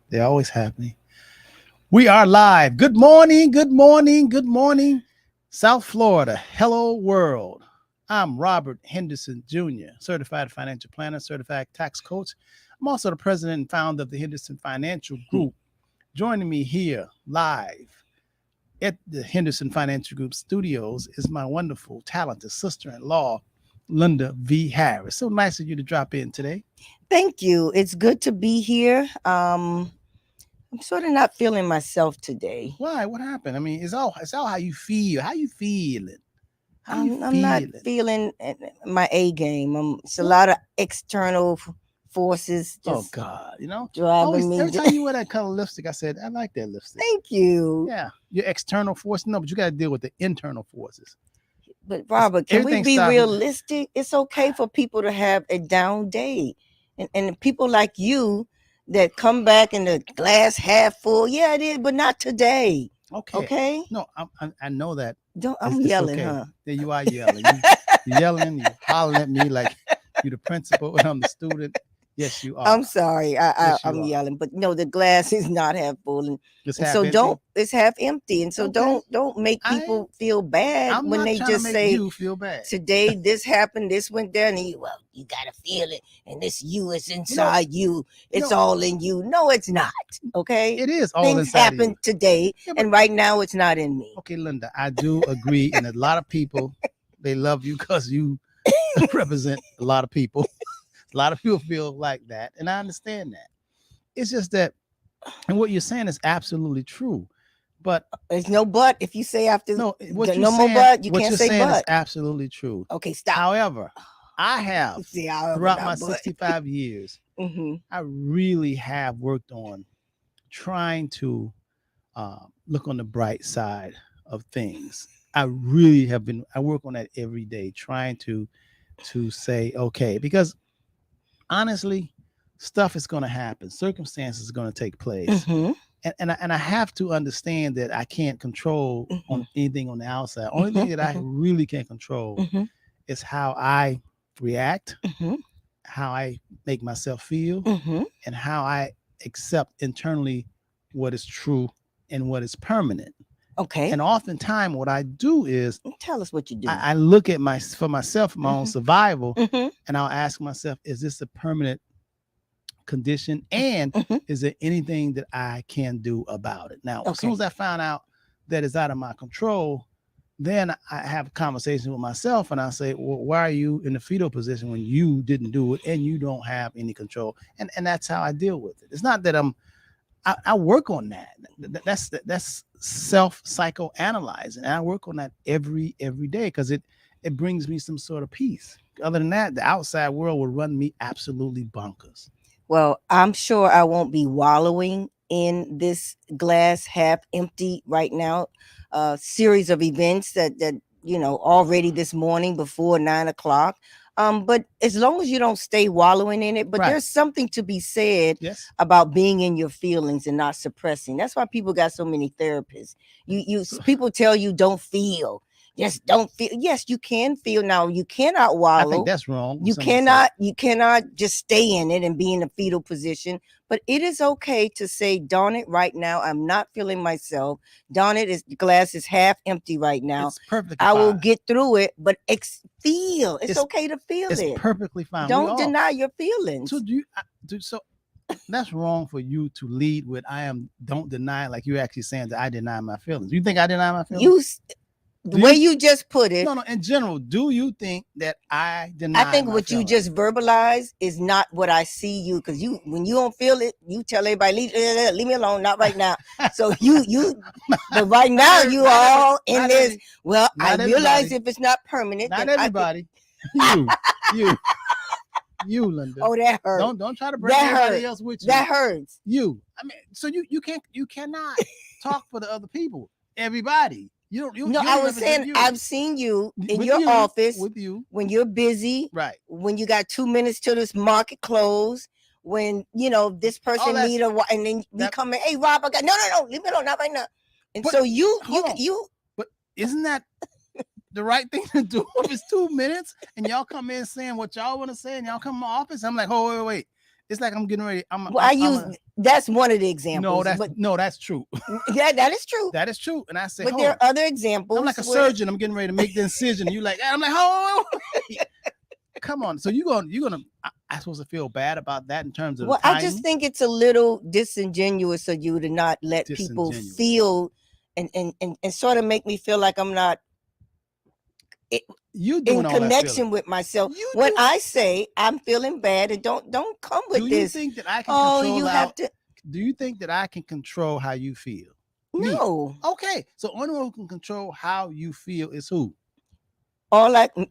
They're always happening. We are live. Good morning, good morning, good morning, South Florida. Hello, world. I'm Robert Henderson Jr., certified financial planner, certified tax coach. I'm also the president and founder of the Henderson Financial Group. Joining me here live at the Henderson Financial Group studios is my wonderful, talented sister in law, Linda V. Harris. So nice of you to drop in today. Thank you. It's good to be here. I'm sort of not feeling myself today. Why? What happened? I mean, it's all how you feel. How you feeling? How you I'm not feeling? feeling my A game. It's a What? lot of external forces Oh just God, driving always me. every time you wear that color lipstick, I said I like that lipstick. Thank you. Yeah, your external force, no, but you got to deal with the internal forces. But It's, Robert, can we everything be starts with realistic? It's okay for people to have a down day. And people like you that come back in the glass half full. Yeah, it is, but not today. okay. Okay? No, I know that Don't it's, I'm it's yelling, okay. huh? There you are yelling. You yelling. You hollering at me like you the principal and I'm the student. Yes, you are. I'm sorry. Yes, you I'm are. yelling, but no, the glass is not half full, It's and half so empty. don't. It's half empty, and so Okay. don't make I ain't. people feel bad I'm when not they trying to just make say, you feel bad. "Today this happened, this went down," and you gotta feel it, and this you is You know. inside you. You It's know. all in you. No, it's not. Okay, It is all things inside of happen you. today, Yeah, but and right now it's not in me. okay, Linda, I do agree, and a lot of people they love you because you represent a lot of people. A lot of people feel like that, and I understand that. It's just that, and what you're saying is absolutely true. But There's no but. If you say after no, no more but, you what can't you're say saying is but. absolutely true. Okay, stop. However, I have See, however, throughout my not but. 65 years, Hmm. I really have worked on trying to look on the bright side of things. I really have been. I work on that every day, trying to say okay, because honestly, stuff is going to happen. Circumstances are going to take place, Hmm. and I have to understand that I can't control Hmm. on anything on the outside. Only thing Mhm, that I mhm, really can control mhm, is how I react, mhm, how I make myself feel, mhm. and how I accept internally what is true and what is permanent. Okay. And oftentimes, what I do is Tell us what you do. I look at my for myself, my own Mhm, survival, mhm, and I'll ask myself, is this a permanent condition? And mhm. is there anything that I can do about it? Now, as soon Okay. as I find out that it's out of my control, then I have a conversation with myself and I say, well, why are you in the fetal position when you didn't do it and you don't have any control? And that's how I deal with it. It's not that I work on that. That's self psychoanalyzing, and I work on that every day because it brings me some sort of peace. Other than that, the outside world will run me absolutely bonkers. Well, I'm sure I won't be wallowing in this glass half empty right now. Series of events that already this morning before 9 o'clock. But as long as you don't stay wallowing in it, but Right? there's something to be said Yes. about being in your feelings and not suppressing. That's why people got so many therapists. So People tell you don't feel. Just don't feel. Yes, you can feel. Now you cannot I think wallow. that's wrong. When You someone says, cannot just stay in it and be in a fetal position. But it is okay to say, darn it, right now I'm not feeling myself. Darn it, the glass is half empty right now. it's perfectly I will fine. get through it, but feel. It's It's okay to feel it's it. perfectly fine. We Don't all deny your so feelings. so that's wrong for you to lead with I am don't deny like you're actually saying that I deny my feelings. You think I deny my feelings? You the Do way you you just put it, no in general, do you think that I I deny think my what you feelings? just verbalized is not what I see you, because you, when you don't feel it, you tell everybody, leave me alone, not right now. So but right now you all in not this. Well, I not realize everybody, if it's not permanent, not then I can. everybody. You, you, you, Linda. Oh, that hurt. Don't try to bring That everybody hurt. else with you. That hurts. You. I mean, so you cannot talk for the other people. Everybody. No, You I only was represent saying you. I've seen you in With your you, office with you. when you're busy, Right. when you got 2 minutes till this market close, when this All person that's need and then we that come in, hey Rob, I got no, leave me alone, not right now. And but so you you hold on. you But isn't that the right thing to do if it's 2 minutes and y'all come in saying what y'all want to say and y'all come in my office? I'm like, oh wait. It's like I'm getting ready. Well, that's one of the examples. That's true. Yeah, that is true. That is true. And I say, but there are other examples. I'm like a surgeon. I'm getting ready to make the incision. You like, I'm like, oh, come on. So you're gonna. I supposed to feel bad about that in terms of. Well, I just think it's a little disingenuous of you to not let people feel and sort of make me feel like I'm not. You in connection with myself. When I say I'm feeling bad, and don't come with this. Do you think that I can control do you think that I can control how you feel? No. Me. Okay. So only one who can control how you feel is who?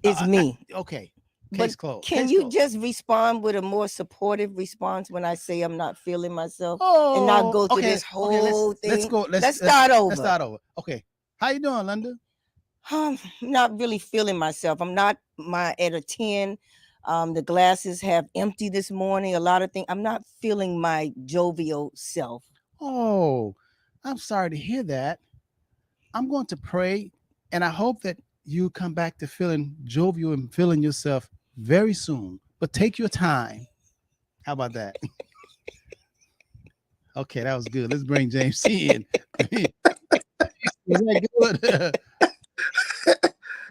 Is me. Okay. Case closed. Can you just respond with a more supportive response when I say I'm not feeling myself and not go through this whole thing? Let's start over. Let's start over. Okay. How you doing, Linda? I'm not really feeling myself. I'm not at a 10. The glasses have empty this morning. A lot of things. I'm not feeling my jovial self. Oh, I'm sorry to hear that. I'm going to pray, and I hope that you come back to feeling jovial and feeling yourself very soon. But take your time. How about that? Okay, that was good. Let's bring James C in. Is that good?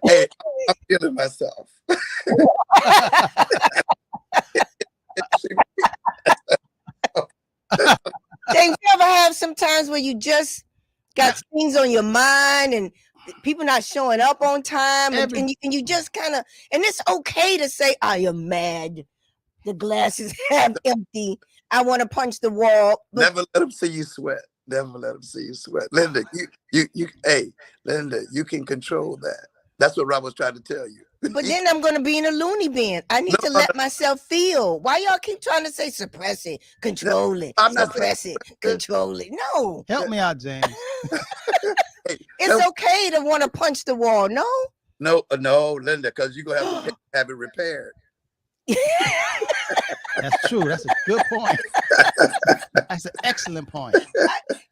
Hey, I'm feeling myself. James, you ever have some times where you just got things on your mind and people not showing up on time and you just kind of, and it's okay to say, I am mad. The glasses have empty. I want to punch the wall. Never let them see you sweat. Never let them see you sweat. Linda, Linda, you can control that. That's what Rob was trying to tell you. But then I'm going to be in a loony bin. I need to let myself feel. Why y'all keep trying to say suppress it, control it, suppress it, control it? No. Help me out, James. It's okay to want to punch the wall. No? No, Linda, because you're going to have it repaired. That's true. That's a good point. That's an excellent point.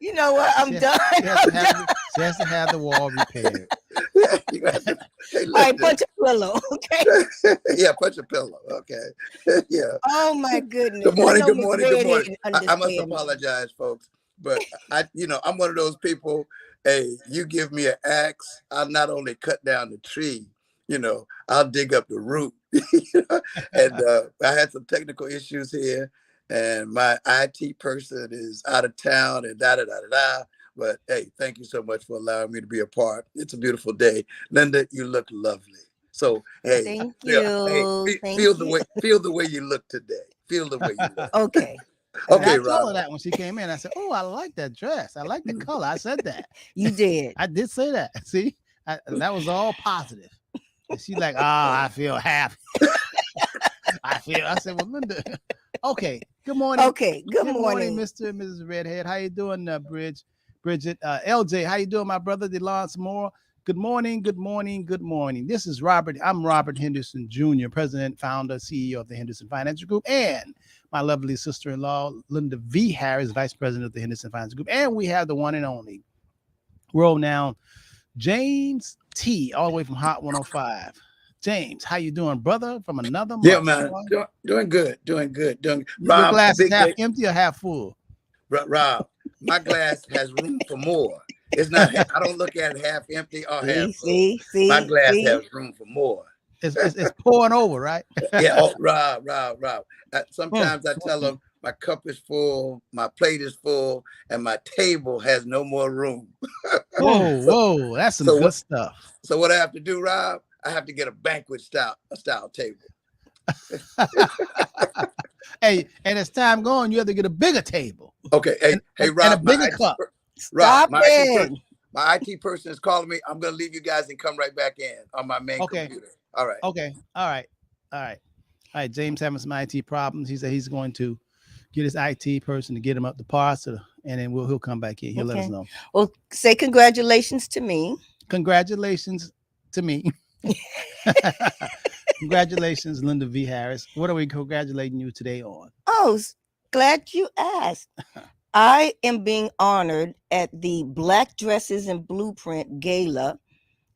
You know what? I'm done. She has to have the wall repaired. All right, punch a pillow, okay? Yeah, punch a pillow, okay. Yeah. Oh my goodness. Good morning. I must apologize, folks, but I'm one of those people. Hey, you give me an axe, I'll not only cut down the tree, I'll dig up the root. And I had some technical issues here, and my IT person is out of town, and da-da-da-da-da. But hey, thank you so much for allowing me to be a part. It's a beautiful day. Linda, you look lovely. So hey, thank you. Feel the way you look today. Feel the way you look. Okay. Okay, I told her that when she came in. I said, "Oh, I like that dress. I like the color." I said that. You did. I did say that. See, that was all positive. And she's like, I feel happy. I said, well, Linda. Okay. Good morning. Okay. Good morning, Mr. and Mrs. Redhead. How you doing, Bridget? LJ, how you doing, my brother? DeLance Moore. Good morning. Good morning. Good morning. This is Robert. I'm Robert Henderson Jr., President, Founder, CEO of the Henderson Financial Group, and my lovely sister-in-law, Linda V. Harris, Vice President of the Henderson Financial Group. And we have the one and only world-renowned James T., all the way from Hot 105. James, how you doing, brother? From another month? Yeah, man. Doing good. Rob, your glass is half empty or half full? Rob, my glass has room for more. It's not. I don't look at it half empty or half full. My glass has room for more. It's pouring over, right? Yeah. Oh, Rob. Sometimes I tell them my cup is full, my plate is full, and my table has no more room. Whoa, that's some good stuff. So what I have to do, Rob? I have to get a banquet style table. Hey, and as time going, you have to get a bigger table. Okay. Hey, Rob, and a bigger cup. Rob, my IT person is calling me. I'm going to leave you guys and come right back in on my main computer. All right. Okay. All right. James having some IT problems. He said he's going to get his IT person to get him up the parts, and then he'll come back in. He'll let us know. Well, say congratulations to me. Congratulations to me. Congratulations, Linda V. Harris. What are we congratulating you today on? Oh, glad you asked. I am being honored at the Black Dresses and Blueprint Gala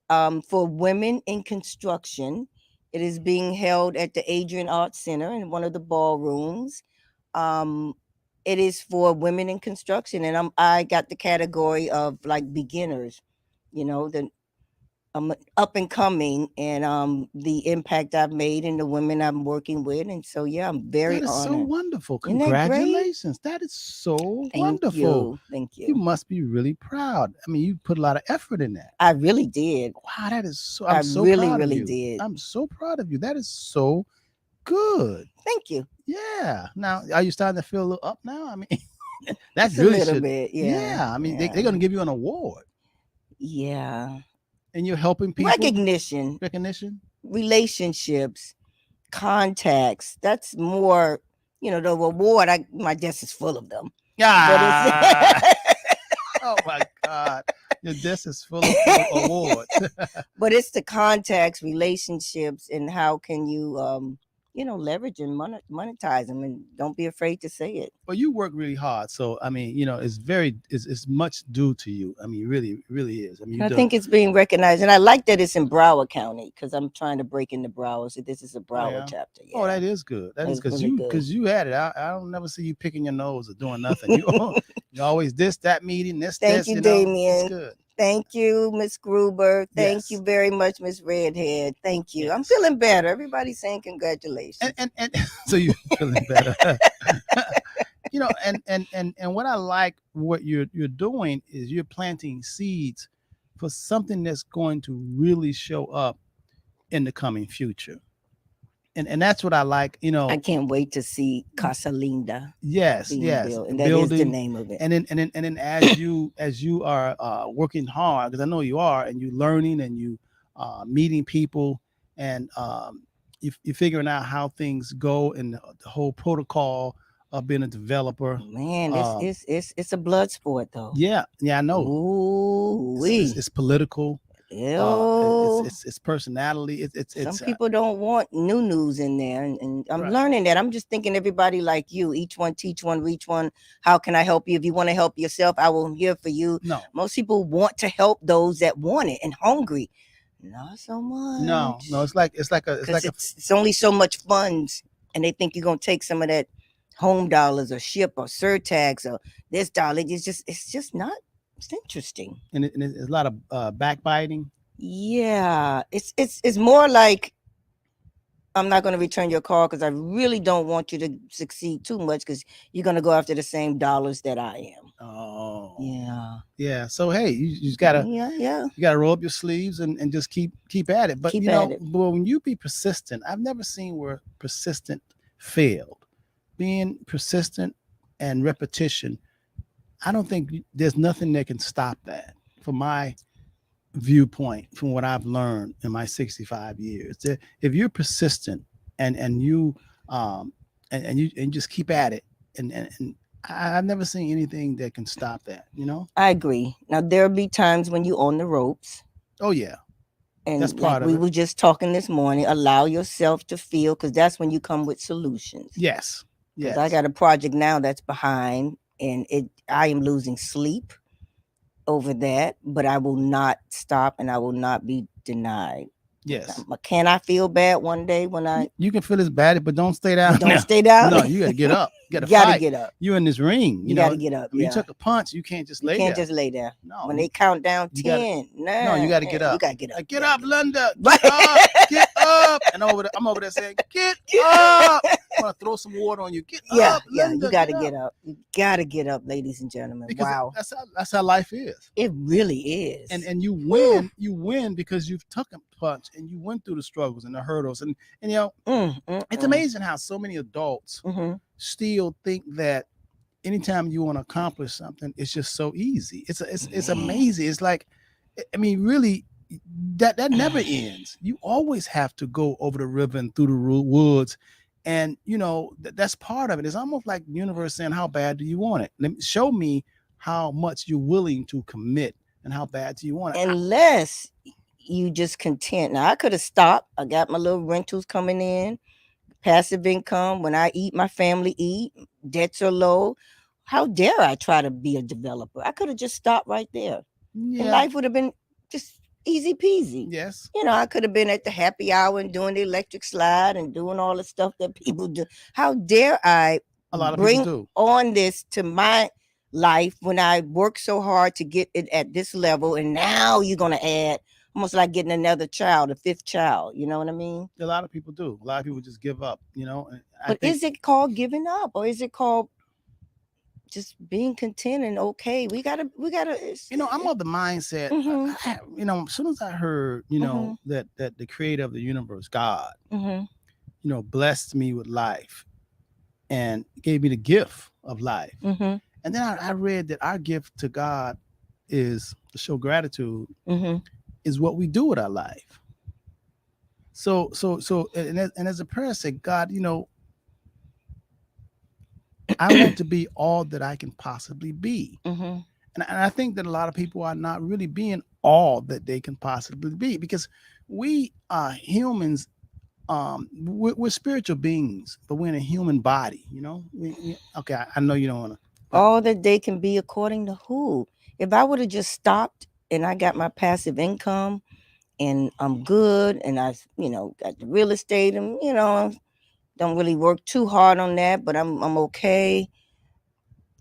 for women in construction. It is being held at the Adrian Arts Center in one of the ballrooms. It is for women in construction, and I got the category of like beginners, the up and coming, and the impact I've made and the women I'm working with, and so yeah, I'm very That is so honored. wonderful. Isn't that great? Congratulations. That is so Thank wonderful. Thank You you. must be really proud. I mean, you put a lot of effort in that. I really did. Wow, that is so. I I'm so really, proud of really you. did. I'm so proud of you. That is so good. Thank you. Yeah. Now, are you starting to feel a little up now? I mean, that's Just really a little should. bit. Yeah. I mean, yeah. they're going to give you an award, Yeah. and you're helping people. Recognition, relationships, contacts. That's more, the reward. My desk is full of them. Yeah. Oh my God. Your desk is full of awards. But it's the contacts, relationships, and how can you leverage and monetize them, and don't be afraid to say it. Well, you work really hard, so I mean, it's much due to you. I mean, really is. I mean, I think it's being recognized, and I like that it's in Broward County because I'm trying to break into Broward. So this is a Broward chapter. Yeah. Oh, that is good. That is because really you had it. I don't never see you picking your nose or doing nothing. You always that meeting, this. Thank you, Damien. It's good. Thank you, Miss Gruber. Thank you very much, Miss Redhead. Thank you. Yes. I'm feeling better. Everybody's saying congratulations. And so you're feeling better. And what I like what you're doing is you're planting seeds for something that's going to really show up in the coming future. And that's what I like, I can't wait to see Casa Linda. Yes. Built, and that is the name of it. And then as you are working hard, because I know you are, and you learning and you meeting people, and you're figuring out how things go and the whole protocol of being a developer. Man, it's a blood sport though. Yeah, I know. Ooh, it's political. It's personality. Some people don't want new news in there, and I'm learning that. I'm just thinking everybody like you, each one teach one, reach one. How can I help you? If you want to help yourself, I will here for you. No, most people want to help those that want it and hungry. Not so much. No, it's only so much funds, and they think you're gonna take some of that home dollars or ship or surtax or this dollar. It's just not. It's interesting, and it's a lot of backbiting. Yeah, it's more like, I'm not going to return your call because I really don't want you to succeed too much because you're going to go after the same dollars that I am. Oh, yeah. So hey, you just gotta you gotta roll up your sleeves and just keep at it. But but when you be persistent, I've never seen where persistent failed. Being persistent and repetition, I don't think there's nothing that can stop that from my viewpoint, from what I've learned in my 65 years. If you're persistent and you just keep at it, and I've never seen anything that can stop that, I agree. Now there'll be times when you on the ropes. Oh yeah. And that's part of it. We were just talking this morning, allow yourself to feel, because that's when you come with solutions. Yes. Because I got a project now that's behind, and I am losing sleep over that, but I will not stop and I will not be denied. Yes. Can I feel bad one day when you can feel as bad, but don't stay down. Don't stay down. No, you gotta get up. You gotta get up. You're in this ring. You gotta get up. You took a punch. You can't just lay there. Just lay there. No. When they count down 10, you gotta get up. You gotta get up. Get up, Linda. Get up. Get up. And I'm over there saying, get up. I'm gonna throw some water on you. Get up, Linda. You gotta get up. You gotta get up, ladies and gentlemen. Because wow. That's how life is. It really is. And you win. You win because you've took a punch and you went through the struggles and the hurdles. And it's amazing how so many adults still think that anytime you want to accomplish something, it's just so easy. It's amazing. It's like, I mean, really, that never ends. You always have to go over the river and through the woods. And, that's part of it. It's almost like the universe saying, how bad do you want it? Show me how much you're willing to commit and how bad do you want it? Unless you just content. Now, I could have stopped. I got my little rentals coming in, passive income. When I eat, my family eat. Debts are low. How dare I try to be a developer? I could have just stopped right there. Yeah. And life would have been just easy peasy. Yes. I could have been at the happy hour and doing the electric slide and doing all the stuff that people do. How dare I A lot of bring people do. on this to my life when I worked so hard to get it at this level, and now you're gonna add, almost like getting another child, a fifth child. You know what I mean? A lot of people do. A lot of people just give up, you know. And But is it called giving up, or is it called just being content and okay? We gotta. You know, I'm of the mindset. You know, as soon as I heard, you know, that the creator of the universe, God, you know, blessed me with life and gave me the gift of life. And then I read that our gift to God is to show gratitude, is what we do with our life. So, and as a prayer said, God, you know, I want to be all that I can possibly be. And I think that a lot of people are not really being all that they can possibly be, because we are humans. We're spiritual beings, but we're in a human body, you know. Okay, I know you don't want to. All that they can be according to who? If I would have just stopped and I got my passive income and I'm good and I, you know, got the real estate and, you know, don't really work too hard on that, but I'm okay.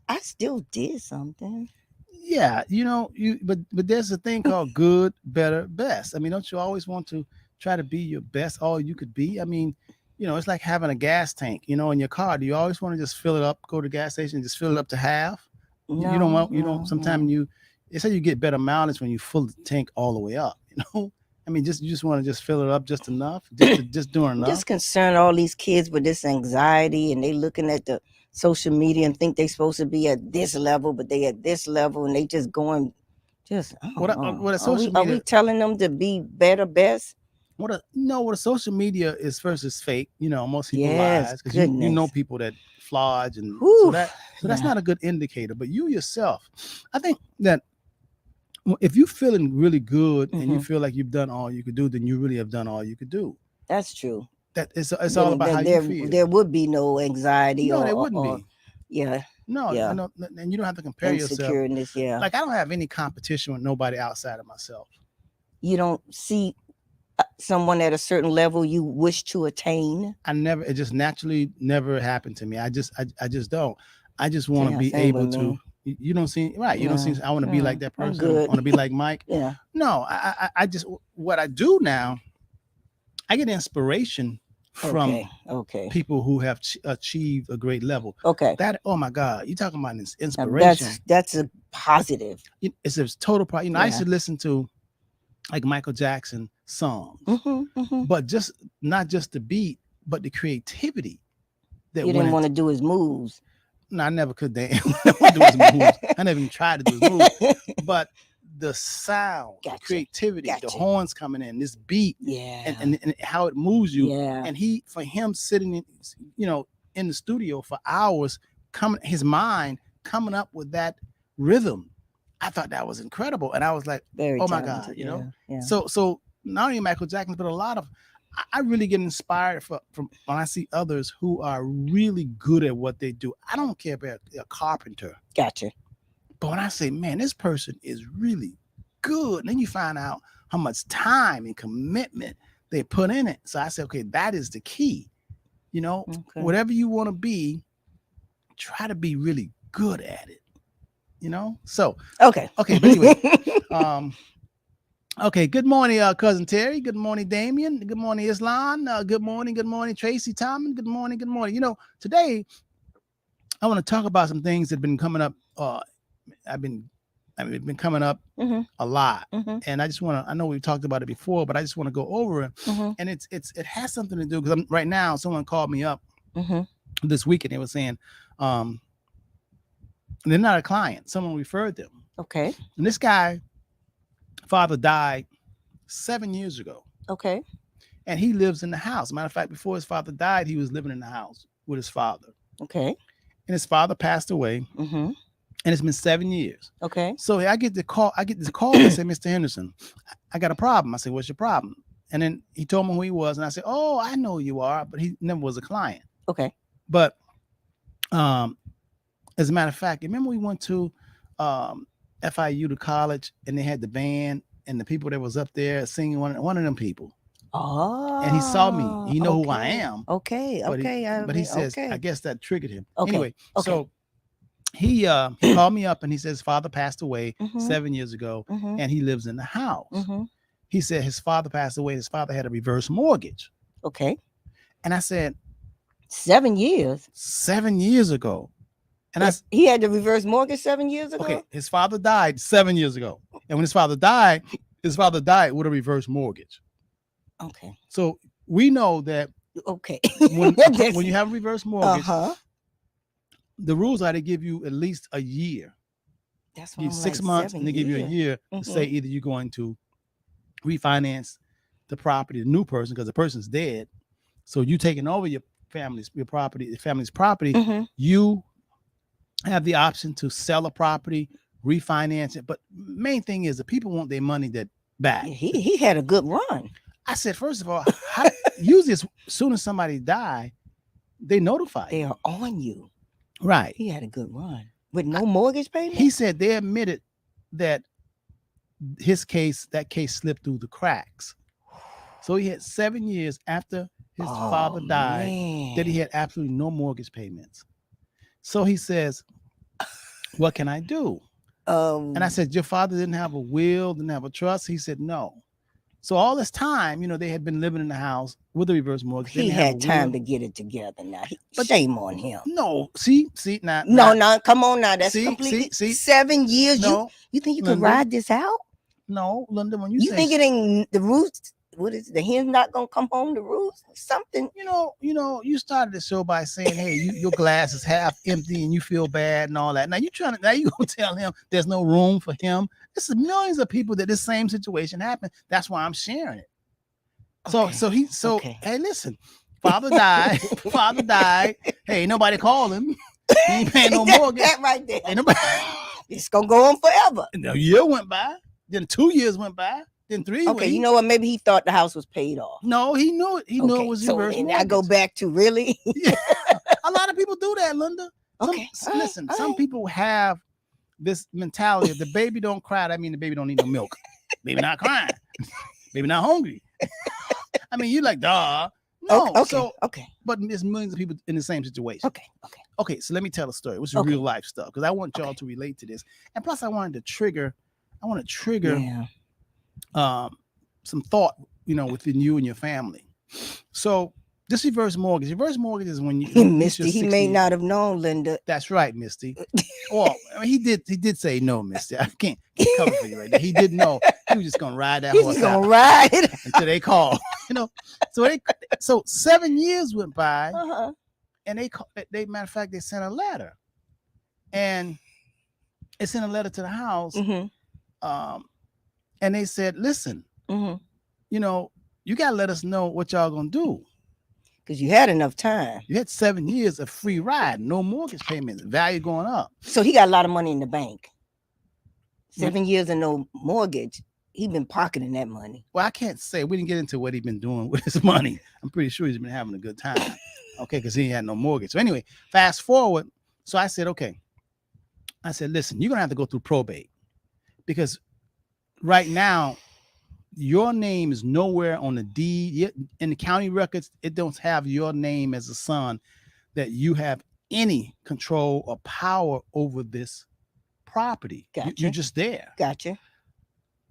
I still did something. Yeah, you know, but there's a thing called good, better, best. I mean, don't you always want to try to be your best, all you could be? I mean, you know, it's like having a gas tank, you know, in your car. Do you always want to just fill it up, go to the gas station, and just fill it up to half? No, you don't want, you know, sometimes they say you get better mileage when you fill the tank all the way up, you know? I mean, you just want to just fill it up just enough, just doing enough. I'm just concerned all these kids with this anxiety, and they looking at the social media and think they're supposed to be at this level, but they at this level, and they just going, what are we telling them to be better, best? What a social media is, first, is fake. You know, most people lie, because you know people that flodge, and so that's not a good indicator. But you yourself, I think that if you're feeling really good and you feel like you've done all you could do, then you really have done all you could do. That's true. That it's all about how you feel. There would be no anxiety. No, there wouldn't be. Yeah. No, yeah. And you don't have to compare yourself. Yeah. Like, I don't have any competition with nobody outside of myself. You don't see someone at a certain level you wish to attain? It just naturally never happened to me. I just don't. I just want to be able to. You don't see, right? You don't see. I want to be like that person. I want to be like Mike. Yeah. No, I just, what I do now, I get inspiration from people who have achieved a great level. Okay. That, oh my God, you talking about this inspiration? That's a positive. It's a total. You know, I used to listen to like Michael Jackson songs, but not just the beat, but the creativity. That you didn't want to do his moves. No, I never could do his moves. I never even tried to do his moves. But the sound, the creativity, the horns coming in, this beat, and how it moves you. And for him sitting in, you know, in the studio for hours, his mind coming up with that rhythm. I thought that was incredible. And I was like, oh my God, you know? Yeah. So not only Michael Jackson, but a lot of, I really get inspired from when I see others who are really good at what they do. I don't care about a carpenter. Gotcha. But when I say, man, this person is really good, and then you find out how much time and commitment they put in it. So I said, okay, that is the key. You know, whatever you want to be, try to be really good at it. You know? So okay. But anyway, okay, good morning, Cousin Terry. Good morning, Damien. Good morning, Islan. Good morning, Tracy Tomlin. Good morning. You know, today I want to talk about some things that have been coming up. I've been coming up a lot, and I just want to. I know we've talked about it before, but I just want to go over it. And it has something to do, because right now someone called me up this weekend. They were saying they're not a client. Someone referred them. Okay. And this guy, father died 7 years ago. Okay. And he lives in the house. Matter of fact, before his father died, he was living in the house with his father. Okay. And his father passed away. And it's been 7 years. Okay. So I get this call. And say, Mr. Henderson, I got a problem. I said, what's your problem? And then he told me who he was. And I said, oh, I know who you are, but he never was a client. Okay. But as a matter of fact, remember we went to FIU to college, and they had the band and the people that was up there singing, one of them people. Oh, and he saw me. He know who I am. Okay, But okay. he says, okay. I guess that triggered him. Okay, Anyway, okay. so he called me up and he says his father passed away Mhm. 7 years ago, Mhm. and he lives in the house. Mhm. He said his father passed away. His father had a reverse mortgage. Okay. And I said, 7 years. 7 years ago. And He had the reverse mortgage 7 years ago. okay, his father died 7 years ago. And when his father died with a reverse mortgage. Okay. So we know that Okay. when you have a reverse mortgage, the rules are to give you at least a year. That's Give you 6 months, and they give you a year to say either you're going to refinance the property, the new person, because the person's dead. So you taking over your family's property, you have the option to sell a property, refinance it. But main thing is the people want their money back. He had a good run. I said, first of all, usually as soon as somebody die, they notify They you. are on you. Right. He had a good run with no mortgage payment. He said they admitted that that case slipped through the cracks. So he had 7 years after his father died that he had absolutely no mortgage payments. So he says, what can I do? And I said, your father didn't have a will, didn't have a trust? He said, no. So all this time, they had been living in the house with a reverse mortgage. He had time to get it together now. But shame on him. No, see, now. No, come on now. That's completely 7 years. No, you think you could ride this out? No, Linda, when you say think it ain't the roots, what is it? The hen's not gonna come home to roost? Something. You started the show by saying, hey, your glass is half empty and you feel bad and all that. Now you gonna tell him there's no room for him. This is millions of people that this same situation happened. That's why I'm sharing it. Hey, listen, father died. Father died. Hey, ain't nobody called him. He ain't paying no mortgage. That right there. Ain't nobody. It's gonna go on forever. And a year went by. Then 2 years went by. Then 3. Okay, you know what? Maybe he thought the house was paid off. No, he knew it. He knew it was reverse mortgage. I go back to really. Yeah. A lot of people do that, Linda. Listen, some people have this mentality: if the baby don't cry, that means the baby don't need no milk. Baby not crying. Baby not hungry. I mean, you like, duh. No. Okay. But there's millions of people in the same situation. Okay. So let me tell a story. Which is real life stuff, because I want y'all to relate to this, and plus I want to trigger some thought, within you and your family. So this reverse mortgage is when you Misty, he may not have known, Linda. That's right, Misty. Well, he did say no, Misty. I can't cover for you right now. He did know. He was just gonna ride that horse. He's gonna ride until they call. So 7 years went by, and they matter of fact, they sent a letter, and they sent a letter to the house. And they said, listen, you got to let us know what y'all going to do. Because you had enough time. You had 7 years of free ride, no mortgage payments, value going up. So he got a lot of money in the bank. 7 years and no mortgage. He been pocketing that money. Well, I can't say. We didn't get into what he's been doing with his money. I'm pretty sure he's been having a good time. Okay, because he had no mortgage. So anyway, fast forward. So I said, okay. I said, listen, you're going to have to go through probate. Because right now, your name is nowhere on the deed. In the county records, it don't have your name as a son, that you have any control or power over this property. Gotcha. You're just there. Gotcha.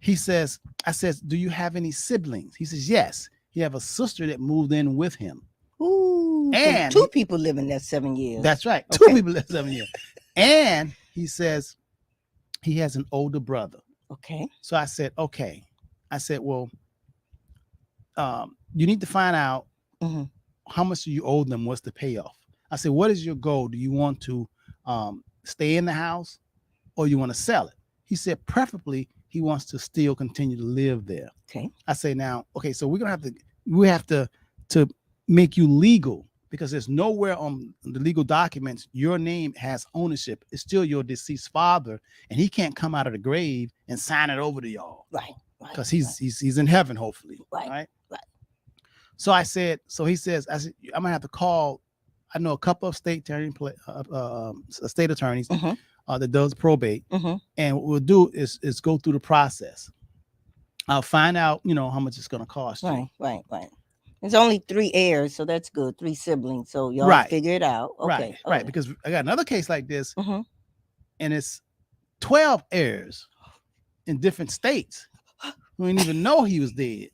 I says, do you have any siblings? He says, yes. He have a sister that moved in with him. Ooh, and so 2 people living there 7 years. That's right. Okay. 2 people live 7 years. And he says he has an older brother. Okay. So I said, okay. I said, well, you need to find out how much do you owe them, what's the payoff. I said, what is your goal? Do you want to stay in the house or you want to sell it? He said, preferably, he wants to still continue to live there. Okay. I say now, okay, so we have to make you legal, because there's nowhere on the legal documents your name has ownership. It's still your deceased father, and he can't come out of the grave and sign it over to y'all. Right. Because he's in heaven, hopefully. Right. So he says, I said, I'm gonna have to call. I know a couple of state attorneys that does probate, and what we'll do is go through the process. I'll find out, how much it's going to cost you. Right. There's only 3 heirs, so that's good. 3 siblings, so y'all Right. figure it out. Okay. Right. Because I got another case like this, Mm-hmm. and it's 12 heirs in different states who didn't even know he was dead.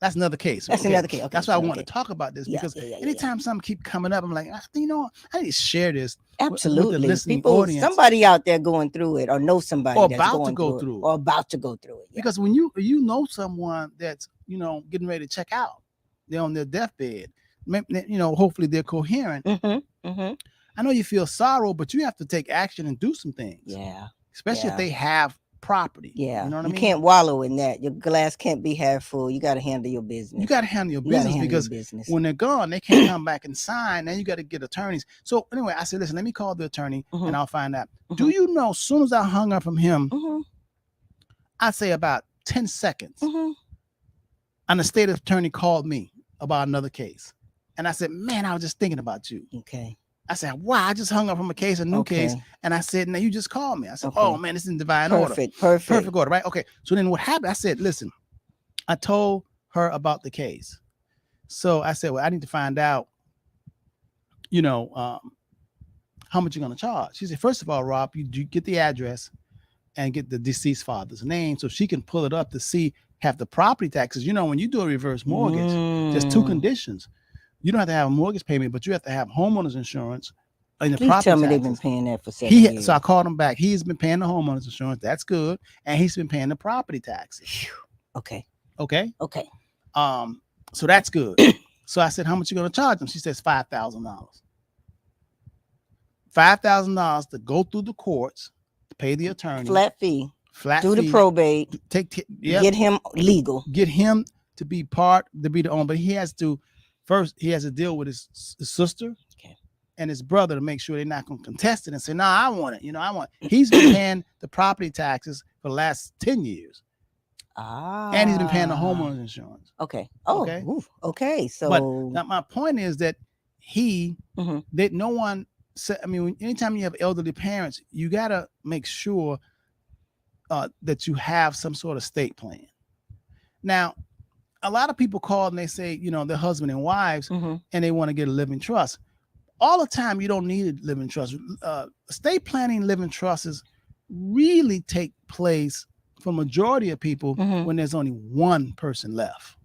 That's another case. That's another case. Okay. That's why I want to talk about this, because anytime something keep coming up, I'm like, I need to share this. Absolutely. With the listening People, audience. Somebody out there going through it, or know somebody or that's about going to go through through it, or about to go through it. Because when you know someone that's getting ready to check out, they're on their deathbed. Hopefully they're coherent. I know you feel sorrow, but you have to take action and do some things. Yeah. Especially if they have property. Yeah. You know what I mean? You can't wallow in that. Your glass can't be half full. You got to handle your business. You got to handle your business, because when they're gone, they can't come back and sign. Then you got to get attorneys. So anyway, I said, listen, let me call the attorney and I'll find out. Do you know, as soon as I hung up from him, I'd say about 10 seconds, an estate attorney called me about another case. And I said, man, I was just thinking about you. Okay. I said, wow, I just hung up from a case, a new case. And I said, now you just called me. I said, oh man, this is in divine order. Perfect order, right? Okay. So then what happened? I said, listen, I told her about the case. So I said, well, I need to find out, how much you're going to charge. She said, first of all, Rob, you get the address and get the deceased father's name so she can pull it up to have the property taxes. When you do a reverse mortgage, there's 2 conditions. You don't have to have a mortgage payment, but you have to have homeowners insurance. And Please tell me they've been paying that for 7 years. So I called him back. He's been paying the homeowners insurance. That's good. And he's been paying the property taxes. Okay. So that's good. So I said, how much you going to charge them? She says $5,000. $5,000 to go through the courts, to pay the attorney. Flat fee. Do the probate. Get him legal. Get him to be the owner. But he has to deal with his sister and his brother to make sure they're not going to contest it and say, I want it. He's been paying the property taxes for the last 10 years. And he's been paying the homeowner's insurance. Okay. Oh, okay. So but my point is that that no one said, anytime you have elderly parents, you got to make sure that you have some sort of estate plan. Now, a lot of people call and they say, their husband and wives, and they want to get a living trust. All the time, you don't need a living trust. Estate planning living trusts really take place for majority of people when there's only one person left.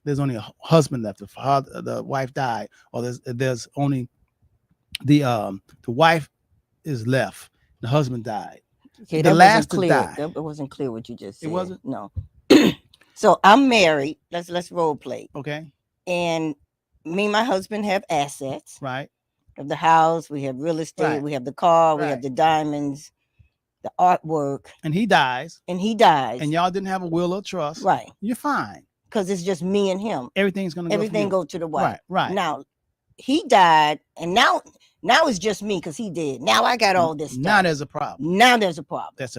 There's only a husband left. The wife died, or there's only the wife is left. The husband died. Okay, the last to die. That wasn't clear what you just said. It wasn't? No. So I'm married. Let's role play. Okay. And me and my husband have assets. Right. We have the house, we have real estate, Right. we have the car, we Right. have the diamonds, the artwork. And he dies. And y'all didn't have a will or trust. Right. You're fine. Because it's just me and him. Everything's gonna go to the wife. Right. Now he died, and now it's just me because he did. Now I got all this stuff. Now there's a problem. That's a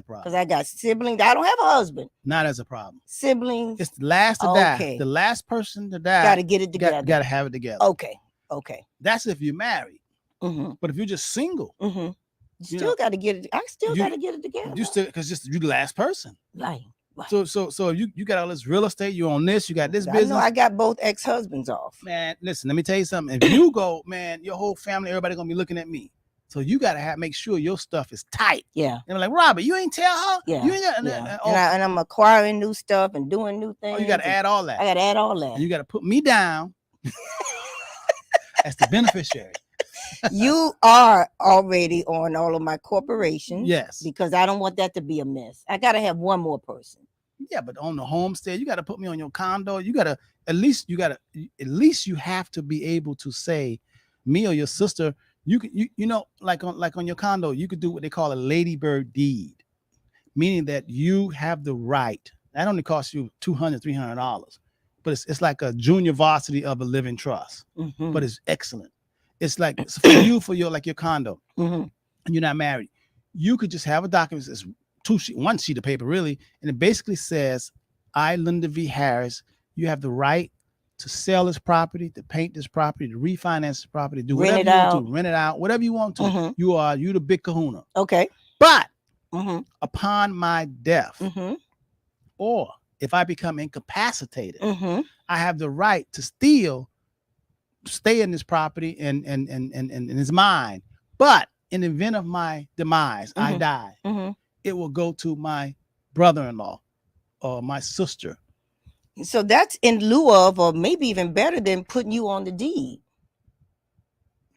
problem. Because I got siblings. I don't have a husband. Now there's a problem. Siblings. It's the last to die. The last person to die. Got to get it together. Got to have it together. Okay. That's if you're married. But if you're just single, you still got to get it. I still got to get it together. You still, because you're the last person. Right. So you got all this real estate. You own this. You got this business. I got both ex-husbands off. Man, listen. Let me tell you something. If you go, man, your whole family, everybody gonna be looking at me. So you gotta make sure your stuff is tight. Yeah. And I'm like, Robert, you ain't tell her. Yeah. You ain't got. And I'm acquiring new stuff and doing new things. Oh, you gotta add all that. I gotta add all that. And you gotta put me down as the beneficiary. You are already on all of my corporations. Yes. Because I don't want that to be a mess. I gotta have one more person. Yeah, but on the homestead, you got to put me on your condo. You got to at least you have to be able to say, me or your sister. You can like on your condo, you could do what they call a ladybird deed, meaning that you have the right. That only costs you $200, $300, but it's like a junior varsity of a living trust. But it's excellent. It's like it's for you for your condo, and you're not married. You could just have a document that's one sheet of paper really, and it basically says, I, Linda V. Harris, you have the right to sell this property, to paint this property, to refinance this property, do whatever you want to, rent it out, whatever you want to. You the big kahuna. Okay. But upon my death, or if I become incapacitated, Mm-hmm. I have the right to stay in this property and it's mine. But in the event of my demise, I Mhm. die, Mm-hmm. it will go to my brother-in-law or my sister. So that's in lieu of, or maybe even better than putting you on the deed.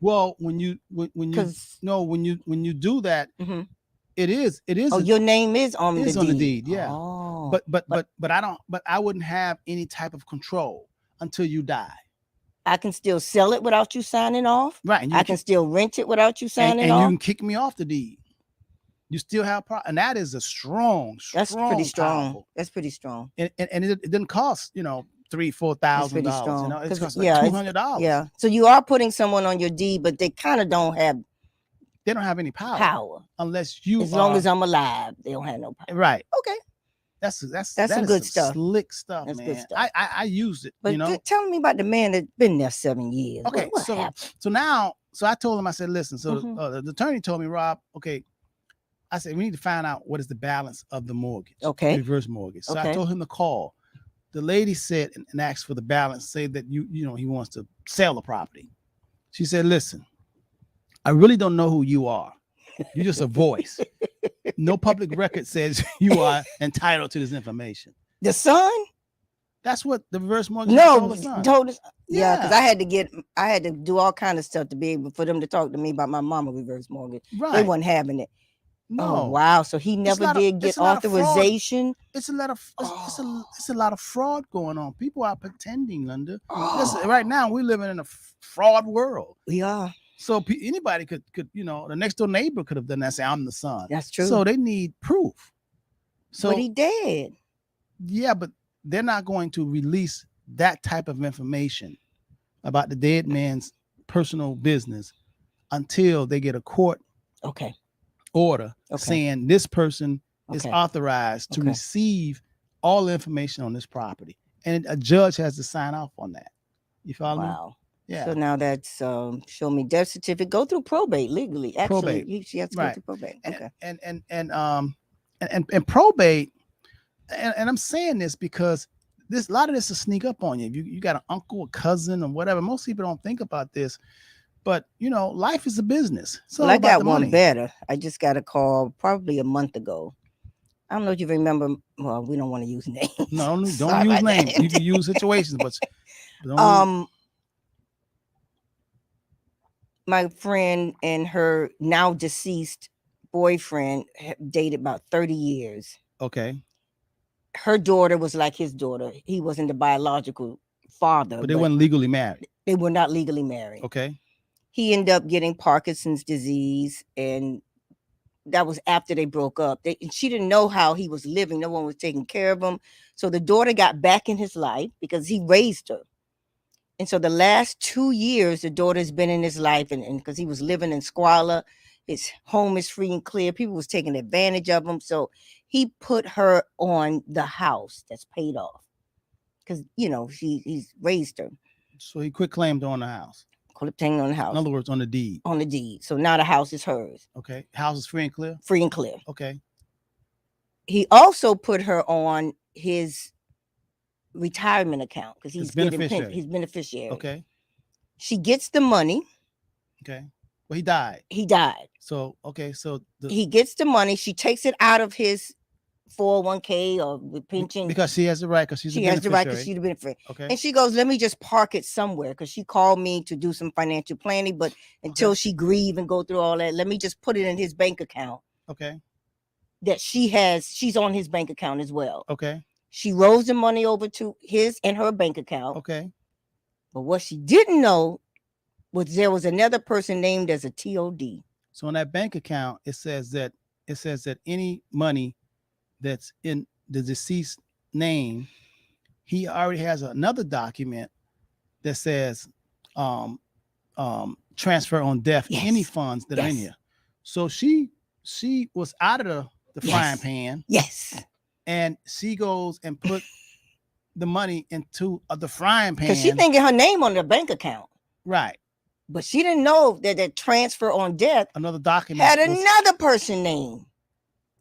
Well, when you Because when you do that, Mhm. it is oh, your name is on it the is deed. on the deed, yeah. Oh, But I wouldn't have any type of control until you die. I can still sell it without you signing off. Right. And I can still rent it without you signing and you off. can kick me off the deed. You still have and that is a strong, That's pretty strong. powerful. That's pretty strong. And it didn't cost, $3,000-$4,000. It costs like $200. Yeah. So you are putting someone on your deed, but they kind of don't have They don't have any power power. unless you As long as I'm alive, they don't have no power. right. Okay. That's Some is good stuff. Slick stuff, That's man. good stuff. I used it, But tell me about the man that's been there 7 years. Okay, What happened? So I told him, I said, listen, so Mhm. the attorney told me, Rob, okay, I said, we need to find out what is the balance of the mortgage. Okay. Reverse mortgage. So I Okay. told him to call. The lady said and asked for the balance, say that he wants to sell the property. She said, listen, I really don't know who you are. You're just a voice. No public record says you are entitled to this information. The son? That's what the reverse mortgage No, told us. yeah, because I had to do all kind of stuff to be able for them to talk to me about my mama reverse mortgage. Right. They wasn't having it. No. Oh wow! So he never did get authorization. It's a lot of it's a lot of fraud going on. People are pretending, Linda. Oh. Right now we're living in a fraud world. We are. So anybody could the next door neighbor could have done that. Say I'm the son. That's true. So they need proof. So but he dead. Yeah, but they're not going to release that type of information about the dead man's personal business until they get a court order saying this person is authorized to receive all the information on this property, and a judge has to sign off on that. You follow me? Wow. Yeah. So now that's show me death certificate. Go through probate legally. Actually, probate. She has to go through probate. Okay. And probate. And I'm saying this because a lot of this will sneak up on you. You got an uncle, a cousin, or whatever. Most people don't think about this, but life is a business. So I got one better. I just got a call probably a month ago. I don't know if you remember. Well, we don't want to use names. No, don't use names. You can use situations, but my friend and her now deceased boyfriend dated about 30 years. Okay. Her daughter was like his daughter. He wasn't the biological father. But they weren't legally married. They were not legally married. Okay. He ended up getting Parkinson's disease, and that was after they broke up. She didn't know how he was living. No one was taking care of him. So the daughter got back in his life because he raised her. And so the last 2 years, the daughter's been in his life, and because he was living in squalor, his home is free and clear. People was taking advantage of him. So he put her on the house that's paid off because, he's raised her. So he quit claimed on the house. Claimed on the house. In other words, on the deed. On the deed. So now the house is hers. Okay. House is free and clear? Free and clear. Okay. He also put her on his retirement account because he's beneficiary. Okay. She gets the money. Okay. Well, he died. So, okay. So he gets the money. She takes it out of his 401k or the pension. Because she has the right, because she's the beneficiary. Okay. And she goes, let me just park it somewhere, because she called me to do some financial planning, but until she grieve and go through all that, let me just put it in his bank account. Okay. That she's on his bank account as well. Okay. She rolls the money over to his and her bank account. Okay. But what she didn't know was there was another person named as a TOD. So on that bank account, it says that any money that's in the deceased name, he already has another document that says transfer on death any funds that are in here. So she was out of the frying pan. Yes. And she goes and put the money into the frying pan. Because she thinking her name on the bank account. Right. But she didn't know that the transfer on death another document had another person name.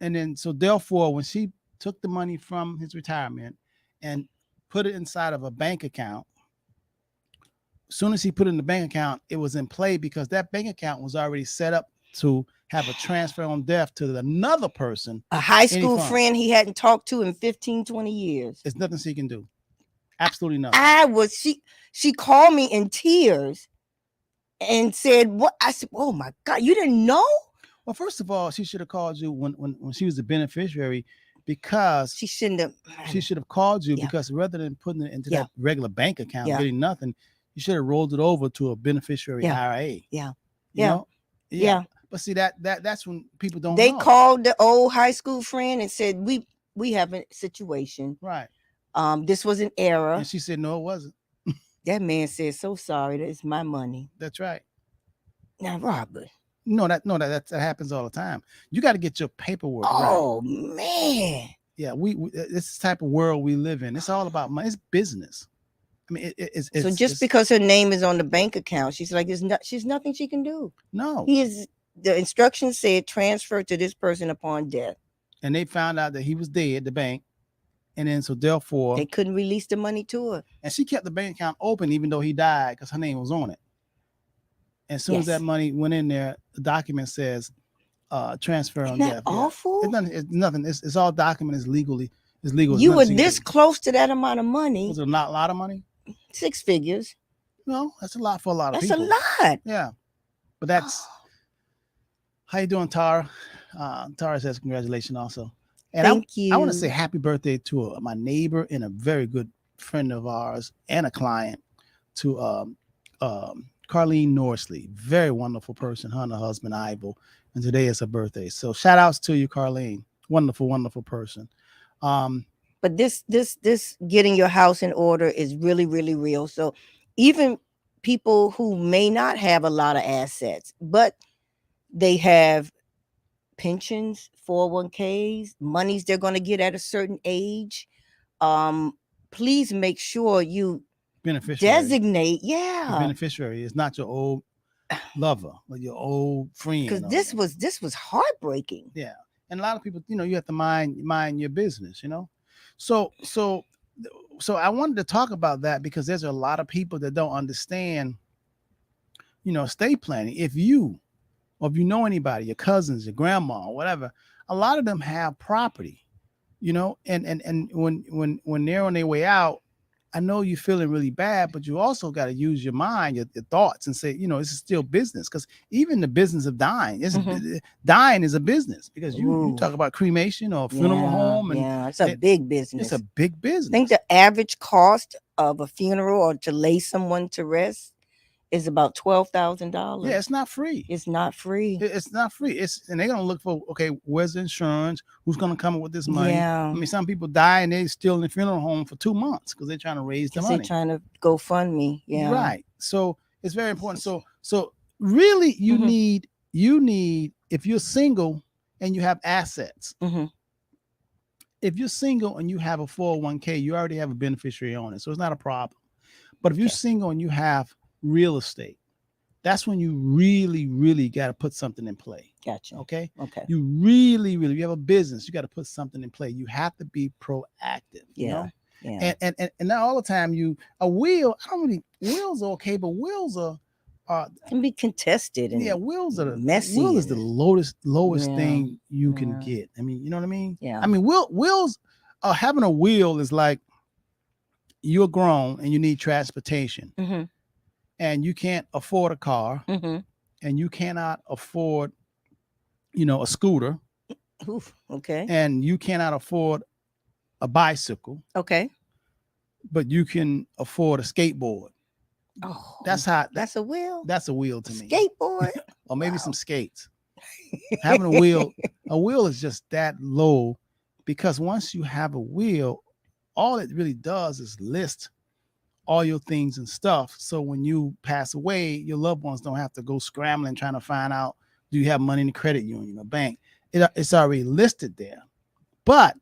And then so therefore, when she took the money from his retirement and put it inside of a bank account. As soon as he put it in the bank account, it was in play because that bank account was already set up to have a transfer on death to another person. A high school friend he hadn't talked to in 15, 20 years. There's nothing she can do. Absolutely nothing. She called me in tears and said, "What?" I said, "Oh my God, you didn't know?" Well, first of all, she should have called you when she was the beneficiary, because she shouldn't have. She should have called you because rather than putting it into that regular bank account, getting nothing, you should have rolled it over to a beneficiary IRA. Yeah. You know? Yeah. But see that's when people don't They know. called the old high school friend and said, we have a situation. Right. This was an error. And she said, no, it wasn't. That man said, so sorry, that's my money. That's right. Now, Robert. That happens all the time. You got to get your paperwork right. Oh man. Yeah, we this type of world we live in. It's all about money. It's business. I mean, it's so just because her name is on the bank account, she's like, she's nothing she can do. No. The instructions said transfer to this person upon death. And they found out that he was dead, the bank. And then so therefore they couldn't release the money to her. And she kept the bank account open even though he died because her name was on it. And as soon as that money went in there, the document says transfer on death. Awful. It's nothing. It's all documented. It's legal. You were this close to that amount of money. Was it not a lot of money? 6 figures. No, that's a lot for a lot of people. That's a lot. Yeah. But that's how you doing, Tara? Tara says congratulations also. And Thank you. I want to say happy birthday to my neighbor and a very good friend of ours and a client, to Carlene Norsley. Very wonderful person, her and her husband, Ivo. And today is her birthday. So shout outs to you, Carlene. Wonderful, wonderful person. But this getting your house in order is really, really real. So even people who may not have a lot of assets, but they have pensions, 401ks, monies they're going to get at a certain age, please make sure you designate the beneficiary is not your old lover or your old friend, because this was heartbreaking. Yeah. And a lot of people, you have to mind your business, so I wanted to talk about that because there's a lot of people that don't understand estate planning. If you know anybody, your cousins, your grandma, whatever, a lot of them have property, and when they're on their way out, I know you're feeling really bad, but you also got to use your mind, your thoughts, and say, this is still business. Because even the business of dying, dying is a business, because you talk about cremation or funeral home, and it's a big business. It's a big business. I think the average cost of a funeral or to lay someone to rest is about $12,000. Yeah, it's not free. It's not free. It's not free. And they're gonna look for, okay, where's the insurance? Who's gonna come up with this money? Yeah. I mean, some people die and they're still in the funeral home for 2 months because they're trying to raise the money. They're trying to GoFundMe. Yeah. Right. So it's very important. So really, you need if you're single and you have assets. Mm-hmm. If you're single and you have a 401k, you already have a beneficiary on it, so it's not a problem. But if you're single and you have real estate, that's when you really got to put something in play. Gotcha. Okay. You you have a business, you got to put something in play. You have to be proactive. Yeah. And not all the time. Wills are okay, but wills are can be contested. And wills are messy. Will is the lowest thing you can get. I mean, you know what I mean? Yeah. I mean, wills having a will is like you're grown and you need transportation. Mm-hmm. And you can't afford a car, and you cannot afford, a scooter. Oof, okay. And you cannot afford a bicycle. Okay. But you can afford a skateboard. Oh, that's a wheel. That's a wheel to me. Skateboard. Or maybe some skates. Having a wheel is just that low, because once you have a wheel, all it really does is list all your things and stuff. So when you pass away, your loved ones don't have to go scrambling trying to find out, do you have money in the credit union or bank? It's already listed there. But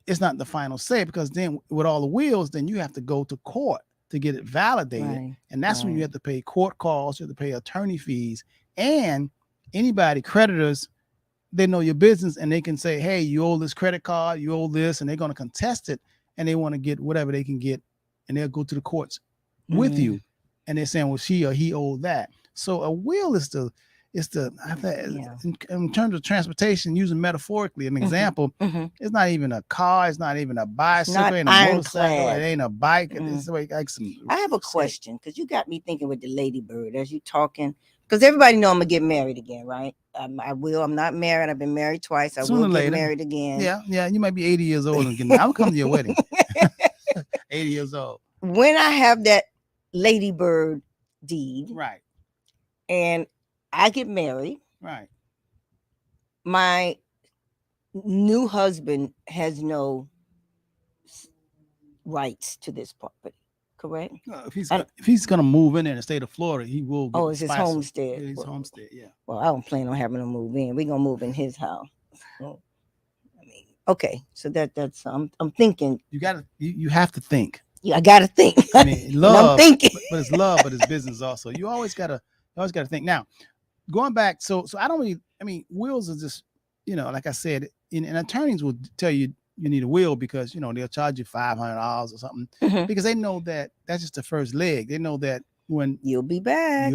it's not the final say, because then with all the wills, then you have to go to court to get it validated. Right. And that's when you have to pay court costs, you have to pay attorney fees, and anybody, creditors, they know your business and they can say, hey, you owe this credit card, you owe this, and they're going to contest it. and they want to get whatever they can get, and they'll go to the courts with you, and they're saying, well, she or he owed that. So a will is in terms of transportation, using metaphorically an example, it's not even a car, it's not even a bicycle, ain't a motorcycle, it ain't a bike. It's like some. I have a question, because you got me thinking with the Ladybird as you talking, because everybody know I'm gonna get married again, right? I will. I'm not married. I've been married twice. I will get married again. Yeah. You might be 80 years old and getting. I'll come to your wedding. 80 years old. When I have that Ladybird deed, right, and I get married, right, my new husband has no rights to this property, correct? If he's gonna move in the state of Florida, he will. Oh, it's his homestead. Yeah, his homestead. Yeah. Well, I don't plan on having him move in. We're gonna move in his house. So, I mean, okay. So that's I'm thinking. You have to think. Yeah, I gotta think. I mean, love. I'm thinking. But it's love, but it's business also. You always gotta think. Now, going back, so I don't really. I mean, wills are just, like I said, and attorneys will tell you need a will because they'll charge you $500 or something because they know that that's just the first leg. They know that when you'll be back,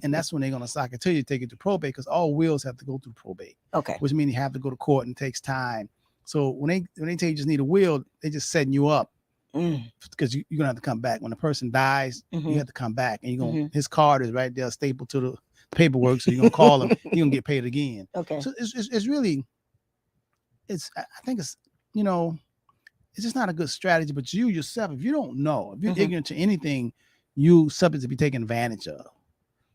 and that's when they're gonna sock it to you, take it to probate, because all wills have to go through probate. Okay, which means you have to go to court and it takes time. So when they tell you just need a will, they just setting you up because you're gonna have to come back when the person dies. You have to come back, and you're gonna his card is right there stapled to the paperwork, so you're gonna call him. You're gonna get paid again. Okay, so it's really. I think it's just not a good strategy. But you yourself, if you don't know, if you're ignorant to anything, you subject to be taken advantage of.